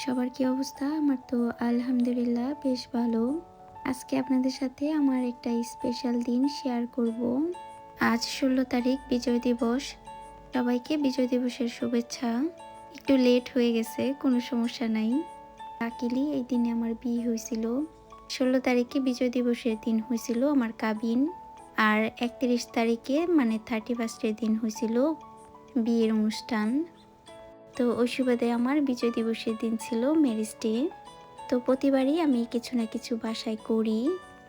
সবার কি অবস্থা? আমার তো আলহামদুলিল্লাহ বেশ ভালো। আজকে আপনাদের সাথে আমার একটা স্পেশাল দিন শেয়ার করব। আজ ১৬ তারিখ বিজয় দিবস। সবাইকে বিজয় দিবসের শুভেচ্ছা। একটু লেট হয়ে গেছে, কোনো সমস্যা নাই। লাকিলি এই দিনে আমার বিয়ে হয়েছিল। ১৬ তারিখে বিজয় দিবসের দিন হয়েছিল আমার কাবিন। আর ৩১ তারিখে মানে 31st এর দিন হয়েছিল বিয়ের অনুষ্ঠান। তো ওই সুবাদে আমার বিজয় দিবসের দিন ছিল ম্যারেজ ডে। তো প্রতিবারই আমি কিছু না কিছু বাসায় করি।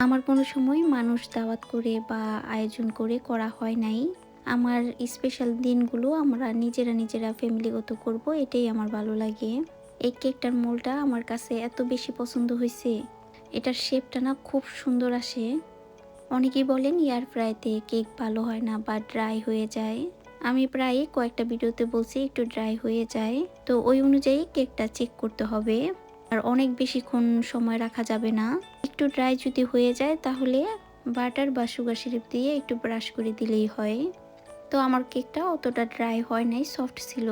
আমার কোনো সময় মানুষ দাওয়াত করে বা আয়োজন করে করা হয় নাই। আমার স্পেশাল দিনগুলো আমরা নিজেরা ফ্যামিলিগত করব, এটাই আমার ভালো লাগে। এই কেকটার মোলটা আমার কাছে এত বেশি পছন্দ হয়েছে। এটার শেপটা না খুব সুন্দর আসে। অনেকেই বলেন এয়ার ফ্রাইতে কেক ভালো হয় না বা ড্রাই হয়ে যায়। আমি প্রায় কয়েকটা ভিডিওতে বলছি একটু ড্রাই হয়ে যায়। তো ওই অনুযায়ী কেকটা চেক করতে হবে। আর অনেক বেশিক্ষণ সময় রাখা যাবে না। একটু ড্রাই যদি হয়ে যায় তাহলে বাটার বা সুগার সিরাপ দিয়ে একটু ব্রাশ করে দিলেই হয়। তো আমার কেকটা অতটা ড্রাই হয় নাই, সফট ছিল।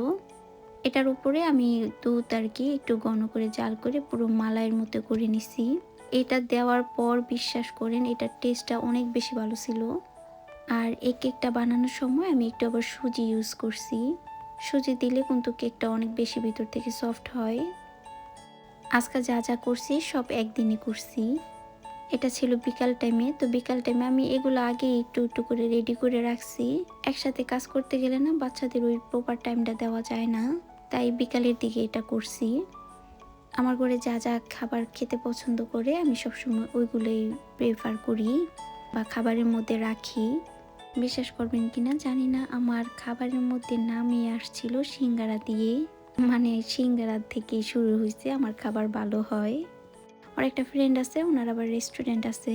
এটার উপরে আমি দুধ আর কি একটু ঘন করে জাল করে পুরো মালাইয়ের মতো করে নিছি। এটা দেওয়ার পর বিশ্বাস করেন এটার টেস্টটা অনেক বেশি ভালো ছিল। আর এই কেকটা বানানোর সময় আমি একটু আবার সুজি ইউজ করছি। সুজি দিলে কিন্তু কেকটা অনেক বেশি ভিতর থেকে সফট হয়। আজকে যা যা করছি সব একদিনে করছি। এটা ছিল বিকাল টাইমে। তো বিকাল টাইমে আমি এগুলো আগে একটু একটু করে রেডি করে রাখছি। একসাথে কাজ করতে গেলে না বাচ্চাদের ওই প্রপার টাইমটা দেওয়া যায় না, তাই বিকালের দিকে এটা করছি। আমার ঘরে যা যা খাবার খেতে পছন্দ করে আমি সবসময় ওইগুলোই প্রেফার করি বা খাবারের মধ্যে রাখি। বিশ্বাস করবেন কিনা জানি না, আমার খাবারের মধ্যে নামই আসছিল সিঙ্গারা দিয়ে। মানে সিঙ্গারা থেকেই শুরু হয়েছে আমার খাবার ভালো হয়। আর একটা ফ্রেন্ড আছে, ওনার আবার রেস্টুরেন্ট আছে।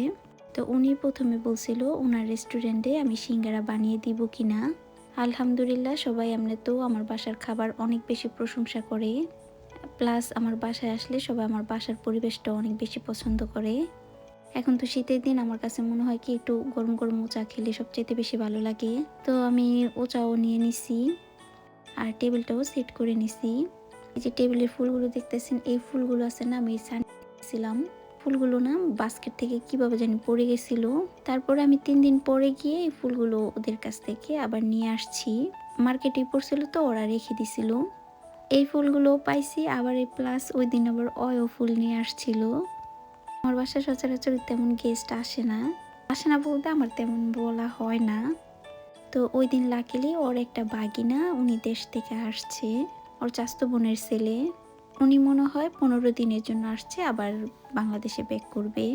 তো উনি প্রথমে বলছিল ওনার রেস্টুরেন্টে আমি সিঙ্গারা বানিয়ে দিব কিনা। আলহামদুলিল্লাহ সবাই এমনি তো আমার বাসার খাবার অনেক বেশি প্রশংসা করে। প্লাস আমার বাসায় আসলে সবাই আমার বাসার পরিবেশটা অনেক বেশি পছন্দ করে। এখন তো শীতের দিন, আমার কাছে মনে হয় কি একটু গরম গরম চা খেলে সবচেয়ে বেশি ভালো লাগে। তো আমি ও চাও নিয়ে নিছি আর টেবিলটাও সেট করে নিছি। এই যে টেবিলের ফুলগুলো দেখতেছেন, এই ফুলগুলো আছে না আমি ছিলাম। ফুলগুলো না বাস্কেট থেকে কিভাবে জানি পড়ে গেছিল। তারপরে আমি 3 দিন পরে গিয়ে এই ফুলগুলো ওদের কাছ থেকে আবার নিয়ে আসছি। মার্কেটে পড়ছিল তো ওরা রেখে দিছিল। এই ফুলগুলো পাইছি আবার এই প্লাস ওই দিন আবার ফুল নিয়ে আসছিল। আমার বাসায় সচরাচর তেমন গেস্ট আসে না বলতে আমার তেমন বলা হয় না। তো ওই দিন লাকিলি ওর একটা বাগিনা উনি দেশ থেকে আসছে, ওর চাচাতো বোনের ছেলে। উনি মনে হয় 15 দিনের জন্য আসছে, আবার বাংলাদেশে ব্যাক করবে।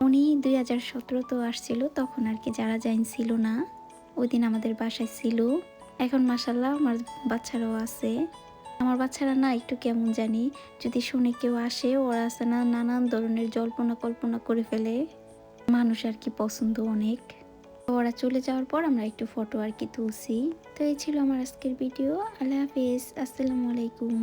উনি 2017 তো আসছিল, তখন আর কি যারা জাইন ছিল না, ওই দিন আমাদের বাসায় ছিল। এখন মাশাল্লাহ আমার বাচ্চারাও আছে। আমার বাচ্চারা না একটু কেমন জানি, যদি শুনে কেউ আসে ওরা আছে না নানান ধরনের জল্পনা কল্পনা করে ফেলে। মানুষ আর কি পছন্দ অনেক। তো ওরা চলে যাওয়ার পর আমরা একটু ফটো আর কি তুলছি। তো এই ছিল আমার আজকের ভিডিও। আল্লাহ হাফেজ, আসসালামু আলাইকুম।